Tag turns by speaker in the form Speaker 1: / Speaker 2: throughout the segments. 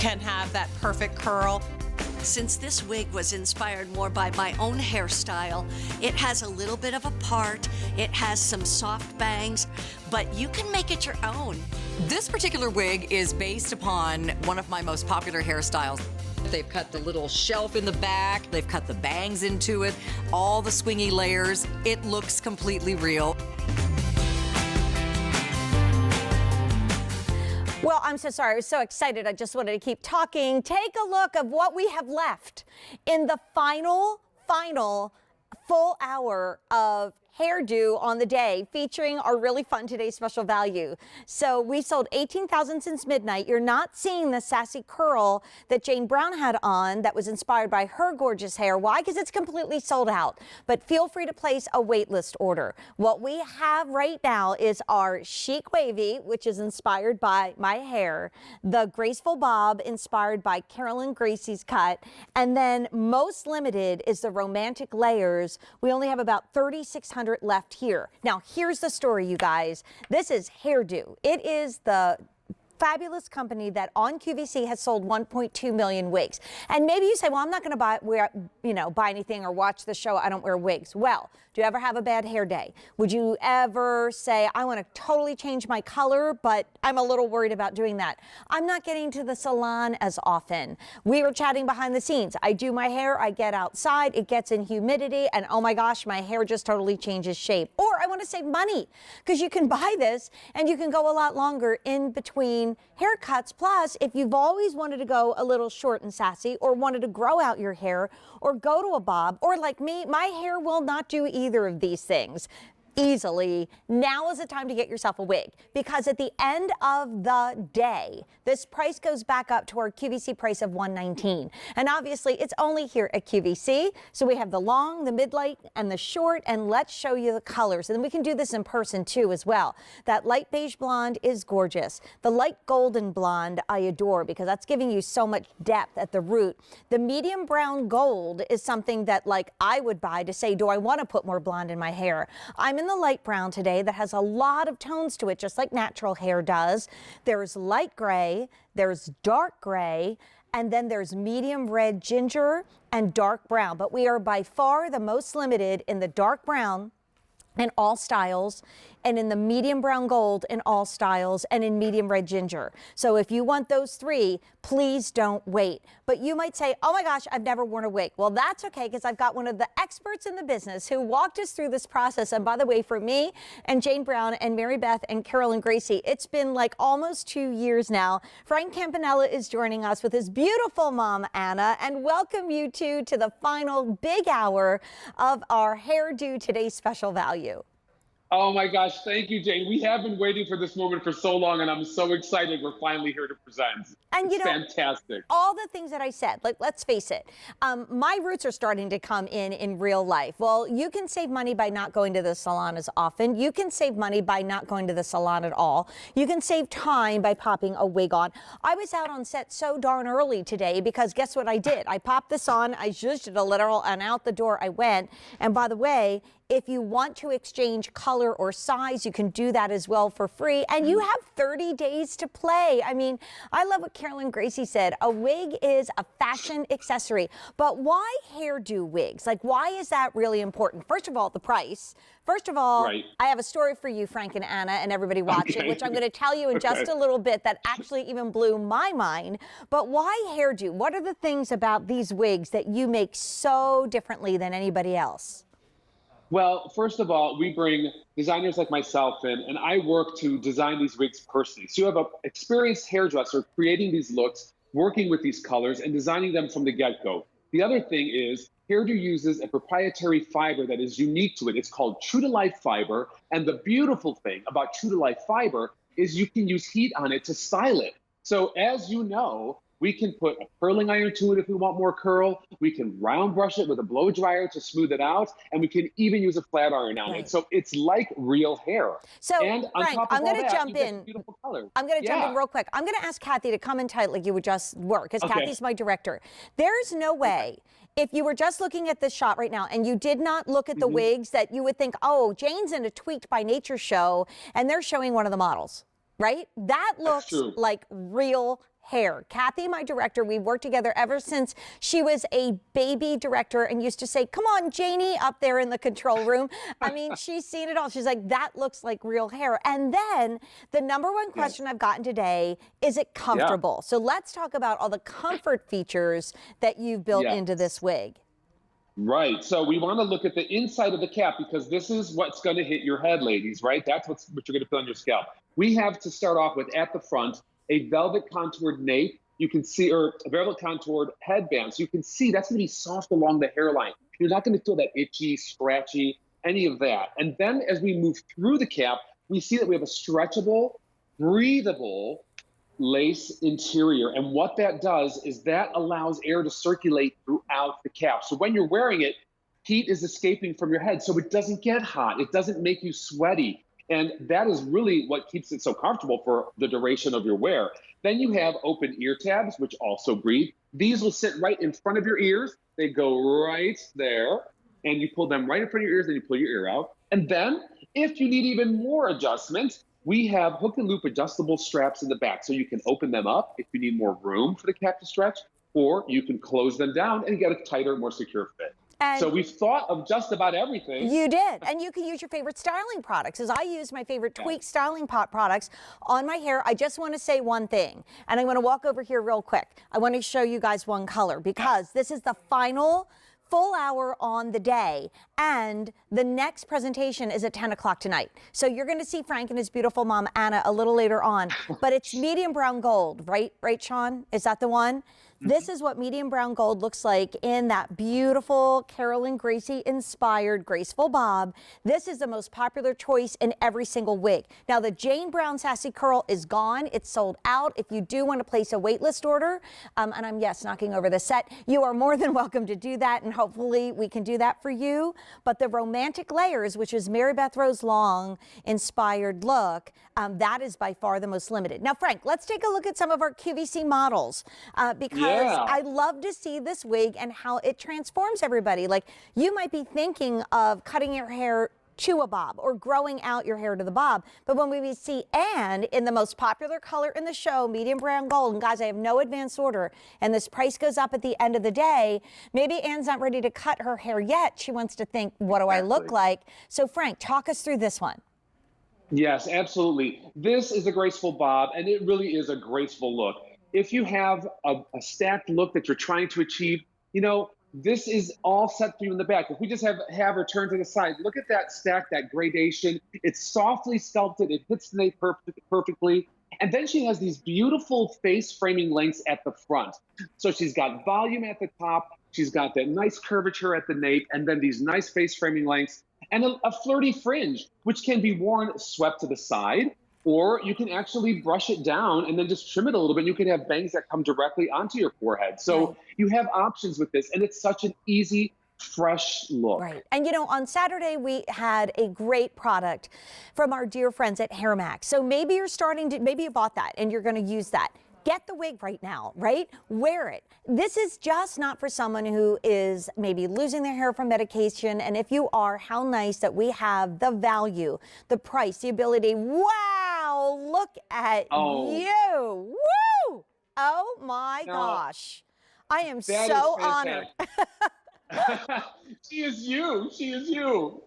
Speaker 1: can have that perfect curl. Since this wig was inspired more by my own hairstyle, it has a little bit of a part, it has some soft bangs, but you can make it your own.
Speaker 2: This particular wig is based upon one of my most popular hairstyles. They've cut the little shelf in the back, they've cut the bangs into it, all the swingy layers. It looks completely real.
Speaker 3: Well, I'm so sorry. I was so excited. I just wanted to keep talking. Take a look of what we have left in the final full hour of Hairdo on the day, featuring our really fun today's special value. So we sold 18,000 since midnight. You're not seeing the sassy curl that Jane Brown had on that was inspired by her gorgeous hair. Why? Because it's completely sold out. But feel free to place a wait list order. What we have right now is our chic wavy, which is inspired by my hair, the graceful bob inspired by Carolyn Gracie's cut, and then most limited is the romantic layers. We only have about 3,600 left here. Now, here's the story, you guys. This is Hairdo. It is the fabulous company that on QVC has sold 1.2 million wigs. And maybe you say, well, I'm not going to buy anything or watch the show. I don't wear wigs. Well, do you ever have a bad hair day? Would you ever say, I want to totally change my color, but I'm a little worried about doing that? I'm not getting to the salon as often. We were chatting behind the scenes. I do my hair, I get outside, it gets in humidity, and oh my gosh, my hair just totally changes shape. Or I want to save money, because you can buy this and you can go a lot longer in between haircuts. Plus, if you've always wanted to go a little short and sassy, or wanted to grow out your hair, or go to a bob, or like me, my hair will not do either of these things easily, now is the time to get yourself a wig, because at the end of the day, this price goes back up to our QVC price of $119. And obviously, it's only here at QVC. So we have the long, the mid-light, and the short, and let's show you the colors. And we can do this in person too as well. That light beige blonde is gorgeous. The light golden blonde I adore, because that's giving you so much depth at the root. The medium brown gold is something that like I would buy to say, do I want to put more blonde in my hair? I'm in the light brown today that has a lot of tones to it, just like natural hair does. There's light gray, there's dark gray, and then there's medium red ginger and dark brown. But we are by far the most limited in the dark brown in all styles, and in the medium brown gold in all styles, and in medium red ginger. So if you want those three, please don't wait. But you might say, oh my gosh, I've never worn a wig. Well, that's okay, because I've got one of the experts in the business who walked us through this process. And by the way, for me and Jane Brown and Mary Beth and Carolyn Gracie, it's been like almost 2 years now. Frank Campanella is joining us with his beautiful mom, Anna, and welcome you two to the final big hour of our Hairdo Today's Special Value.
Speaker 4: Oh my gosh, thank you, Jane. We have been waiting for this moment for so long, and I'm so excited we're finally here to present.
Speaker 3: And
Speaker 4: it's fantastic.
Speaker 3: All the things that I said, like, let's face it, my roots are starting to come in real life. Well, you can save money by not going to the salon as often. You can save money by not going to the salon at all. You can save time by popping a wig on. I was out on set so darn early today because guess what I did? I popped this on, I zhuzhed it a little, and out the door I went. And by the way, if you want to exchange color or size, you can do that as well for free. And you have 30 days to play. I mean, I love what Carolyn Gracie said. A wig is a fashion accessory. But why hairdo wigs? Like, why is that really important? First of all, the price. First of all,
Speaker 4: right.
Speaker 3: I have a story for you, Frank and Anna, and everybody watching, which I'm going to tell you in just a little bit that actually even blew my mind. But why hairdo? What are the things about these wigs that you make so differently than anybody else?
Speaker 4: Well, first of all, we bring designers like myself in, and I work to design these wigs personally. So you have an experienced hairdresser creating these looks, working with these colors, and designing them from the get-go. The other thing is, Hairdo uses a proprietary fiber that is unique to it. It's called true-to-life fiber, and the beautiful thing about true-to-life fiber is you can use heat on it to style it. So as you know, we can put a curling iron to it if we want more curl. We can round brush it with a blow dryer to smooth it out. And we can even use a flat iron on it. So it's like real hair.
Speaker 3: So
Speaker 4: and on
Speaker 3: Frank,
Speaker 4: top of
Speaker 3: I'm going to jump in.
Speaker 4: Beautiful colors.
Speaker 3: I'm going to jump in real quick. I'm going to ask Kathy to come in tight like you would just work, because Kathy's my director. There's no way, if you were just looking at this shot right now and you did not look at the wigs, that you would think, oh, Jane's in a Tweaked by Nature show and they're showing one of the models, right? That looks like real hair. Kathy, my director, we've worked together ever since she was a baby director and used to say, come on, Janie, up there in the control room. I mean, she's seen it all. She's like, that looks like real hair. And then the number one question I've gotten today, is it comfortable? So let's talk about all the comfort features that you've built into this wig.
Speaker 4: Right. So we want to look at the inside of the cap because this is what's going to hit your head, ladies, right? That's what you're going to feel on your scalp. We have to start off with, at the front, a velvet contoured nape. You can see, or a velvet contoured headband. So you can see that's going to be soft along the hairline. You're not going to feel that itchy, scratchy, any of that. And then as we move through the cap, we see that we have a stretchable, breathable lace interior. And what that does is that allows air to circulate throughout the cap. So when you're wearing it, heat is escaping from your head. So it doesn't get hot. It doesn't make you sweaty. And that is really what keeps it so comfortable for the duration of your wear. Then you have open ear tabs, which also breathe. These will sit right in front of your ears. They go right there. And you pull them right in front of your ears, then you pull your ear out. And then if you need even more adjustment, we have hook and loop adjustable straps in the back. So you can open them up if you need more room for the cap to stretch, or you can close them down and get a tighter, more secure fit. And so we've thought of just about everything.
Speaker 3: You did. And you can use your favorite styling products. As I use my favorite Tweak styling pot products on my hair, I just want to say one thing. And I'm going to walk over here real quick. I want to show you guys one color because this is the final full hour on the day, and the next presentation is at 10 o'clock tonight. So you're going to see Frank and his beautiful mom, Anna, a little later on. But it's medium brown gold, right? Right, Sean? Is that the one? This is what medium brown gold looks like in that beautiful Carolyn Gracie inspired graceful bob. This is the most popular choice in every single wig. Now the Jane Brown Sassy Curl is gone. It's sold out. If you do want to place a waitlist order, and I'm knocking over the set, you are more than welcome to do that, and hopefully we can do that for you. But the romantic layers, which is Mary Beth Rose Long inspired look, that is by far the most limited. Now Frank, let's take a look at some of our QVC models because I love to see this wig and how it transforms everybody. Like, you might be thinking of cutting your hair to a bob or growing out your hair to the bob. But when we see Anne in the most popular color in the show, medium brown gold, and guys, I have no advance order, and this price goes up at the end of the day, maybe Anne's not ready to cut her hair yet. She wants to think, what do I look like? So Frank, talk us through this one.
Speaker 4: Yes, absolutely. This is a graceful bob, and it really is a graceful look. If you have a stacked look that you're trying to achieve, you know, this is all set for you in the back. If we just have her turn to the side, look at that stack, that gradation. It's softly sculpted. It hits the nape perfectly. And then she has these beautiful face framing lengths at the front. So she's got volume at the top. She's got that nice curvature at the nape, and then these nice face framing lengths and a flirty fringe, which can be worn swept to the side, or you can actually brush it down and then just trim it a little bit. You can have bangs that come directly onto your forehead. So you have options with this, and it's such an easy, fresh look.
Speaker 3: Right. And you know, on Saturday, we had a great product from our dear friends at Hair Max. So maybe you're maybe you bought that and you're going to use that. Get the wig right now, right? Wear it. This is just not for someone who is maybe losing their hair from medication. And if you are, how nice that we have the value, the price, the ability. Wow, look at you. Woo! Oh my gosh. I am so honored.
Speaker 4: She is you. She is you.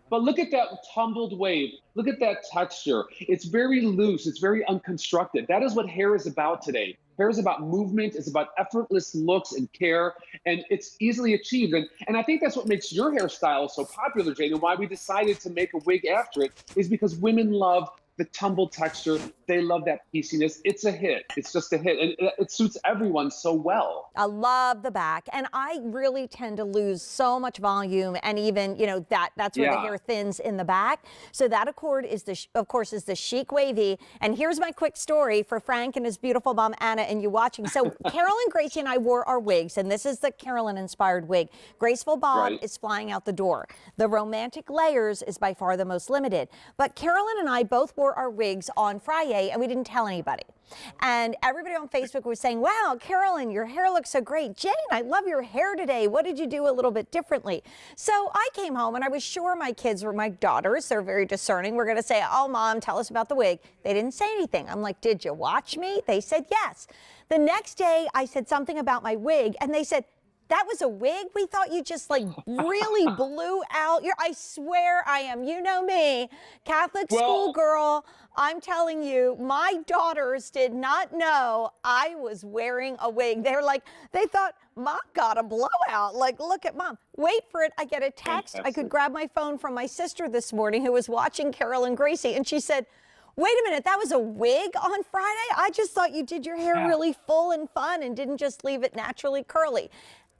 Speaker 4: But look at that tumbled wave. Look at that texture. It's very loose. It's very unconstructed. That is what hair is about today. Hair is about movement. It's about effortless looks and care, and it's easily achieved. And I think that's what makes your hairstyle so popular, Jane, and why we decided to make a wig after it is because women love the tumble texture. They love that pieciness. It's a hit. It's just a hit. And it suits everyone so well.
Speaker 3: I love the back. And I really tend to lose so much volume. And even, you know, that's where the hair thins in the back. So that accord is of course, is the chic wavy. And here's my quick story for Frank and his beautiful mom, Anna, and you watching. So Carolyn, Gracie, and I wore our wigs. And this is the Carolyn inspired wig. Graceful bob is flying out the door. The romantic layers is by far the most limited. But Carolyn and I both wore for our wigs on Friday, and we didn't tell anybody. And everybody on Facebook was saying, wow, Carolyn, your hair looks so great. Jane, I love your hair today. What did you do a little bit differently? So I came home and I was sure my kids were my daughters. They're very discerning. We're going to say, oh, Mom, tell us about the wig. They didn't say anything. I'm like, did you watch me? They said yes. The next day I said something about my wig and they said, that was a wig? We thought you just like really blew out your, I swear I am, you know me, Catholic school girl. I'm telling you, my daughters did not know I was wearing a wig. They're like, they thought Mom got a blowout. Like, look at Mom. Wait for it. I get a text. I could grab my phone from my sister this morning who was watching Carol and Gracie. And she said, wait a minute, that was a wig on Friday? I just thought you did your hair really full and fun and didn't just leave it naturally curly.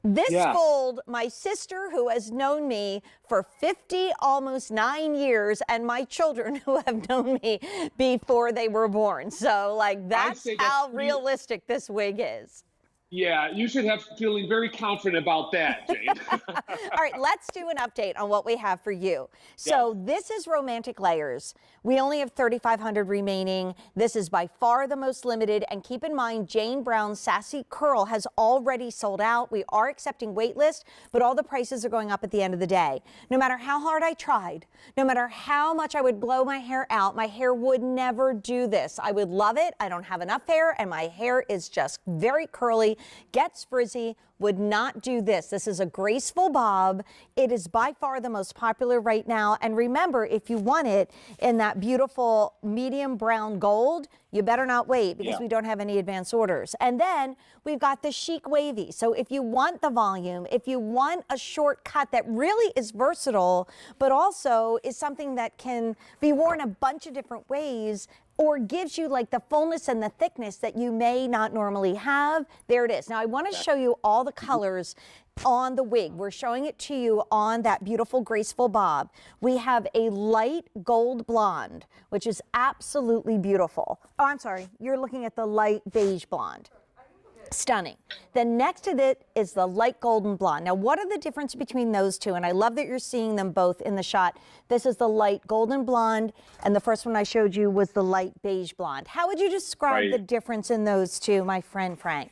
Speaker 3: This fooled my sister, who has known me for 50, almost 9 years, and my children who have known me before they were born. So, like, that's how realistic this wig is.
Speaker 4: Yeah, you should have feeling very confident about that, Jane.
Speaker 3: All right, let's do an update on what we have for you. So this is Romantic Layers. We only have 3,500 remaining. This is by far the most limited. And keep in mind, Jane Brown's Sassy Curl has already sold out. We are accepting wait list, but all the prices are going up at the end of the day. No matter how hard I tried, no matter how much I would blow my hair out, my hair would never do this. I would love it. I don't have enough hair, and my hair is just very curly, gets frizzy, would not do this. This is a graceful bob. It is by far the most popular right now. And remember, if you want it in that beautiful medium brown gold, you better not wait because we don't have any advance orders. And then we've got the chic wavy. So if you want the volume, if you want a short cut that really is versatile, but also is something that can be worn a bunch of different ways, or gives you like the fullness and the thickness that you may not normally have, there it is. Now I want to show you all the colors on the wig. We're showing it to you on that beautiful graceful bob. We have a light gold blonde, which is absolutely beautiful. Oh, I'm sorry, you're looking at the light beige blonde. Stunning. Then next to it is the light golden blonde. Now, what are the difference between those two? And I love that you're seeing them both in the shot. This is the light golden blonde, and the first one I showed you was the light beige blonde. How would you describe the difference in those two, my friend Frank?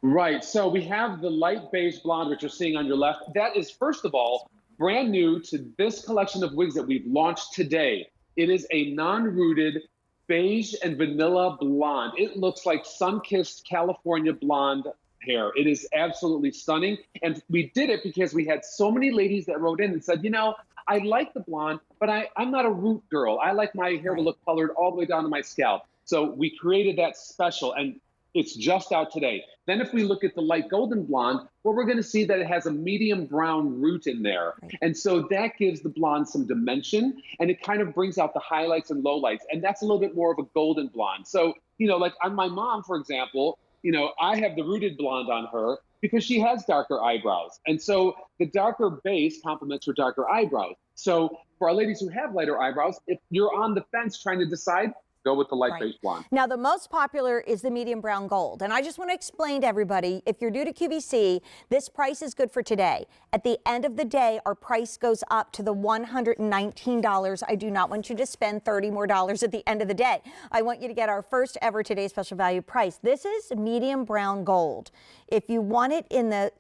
Speaker 4: Right. So we have the light beige blonde, which you're seeing on your left. That is, first of all, brand new to this collection of wigs that we've launched today. It is a non-rooted beige and vanilla blonde. It looks like sun-kissed California blonde hair. It is absolutely stunning. And we did it because we had so many ladies that wrote in and said, you know, I like the blonde, but I'm not a root girl. I like my hair to look colored all the way down to my scalp. So we created that special, and it's just out today. Then if we look at the light golden blonde, well, we're going to see that it has a medium brown root in there. And so that gives the blonde some dimension, and it kind of brings out the highlights and lowlights. And that's a little bit more of a golden blonde. So, you know, like on my mom, for example, you know, I have the rooted blonde on her because she has darker eyebrows. And so the darker base complements her darker eyebrows. So for our ladies who have lighter eyebrows, if you're on the fence trying to decide, go with the light beige blonde.
Speaker 3: Now, the most popular is the medium brown gold. And I just want to explain to everybody, if you're new to QVC, this price is good for today. At the end of the day, our price goes up to the $119. I do not want you to spend $30 more at the end of the day. I want you to get our first ever today special value price. This is medium brown gold. If you want it in the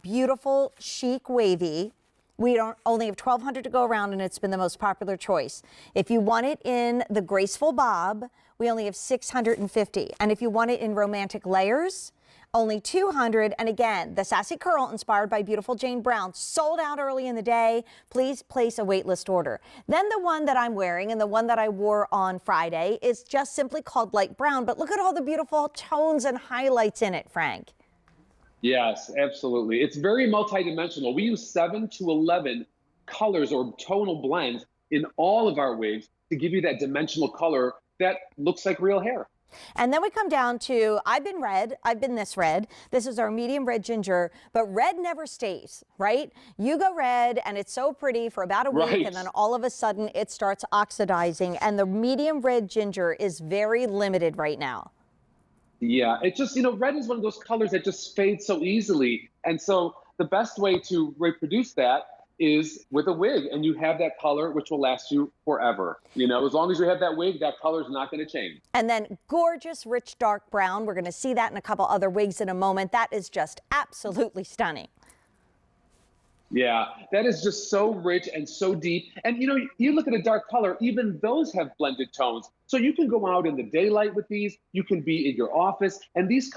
Speaker 3: beautiful chic wavy, we don't only have 1,200 to go around, and it's been the most popular choice. If you want it in the graceful bob, we only have 650. And if you want it in romantic layers, only 200. And again, the Sassy Curl, inspired by beautiful Jane Brown, sold out early in the day. Please place a waitlist order. Then the one that I'm wearing and the one that I wore on Friday is just simply called light brown. But look at all the beautiful tones and highlights in it, Frank.
Speaker 4: Yes, absolutely. It's very multidimensional. We use 7 to 11 colors or tonal blends in all of our wigs to give you that dimensional color that looks like real hair.
Speaker 3: And then we come down to, I've been red, I've been this red. This is our medium red ginger, but red never stays, right? You go red and it's so pretty for about a week, and then all of a sudden it starts oxidizing, and the medium red ginger is very limited right now.
Speaker 4: Yeah, it just, you know, red is one of those colors that just fades so easily. And so the best way to reproduce that is with a wig, and you have that color, which will last you forever. You know, as long as you have that wig, that color is not going to change.
Speaker 3: And then gorgeous, rich, dark brown. We're going to see that in a couple other wigs in a moment. That is just absolutely stunning.
Speaker 4: Yeah, that is just so rich and so deep. And you know, you look at a dark color, even those have blended tones. So you can go out in the daylight with these, you can be in your office, and these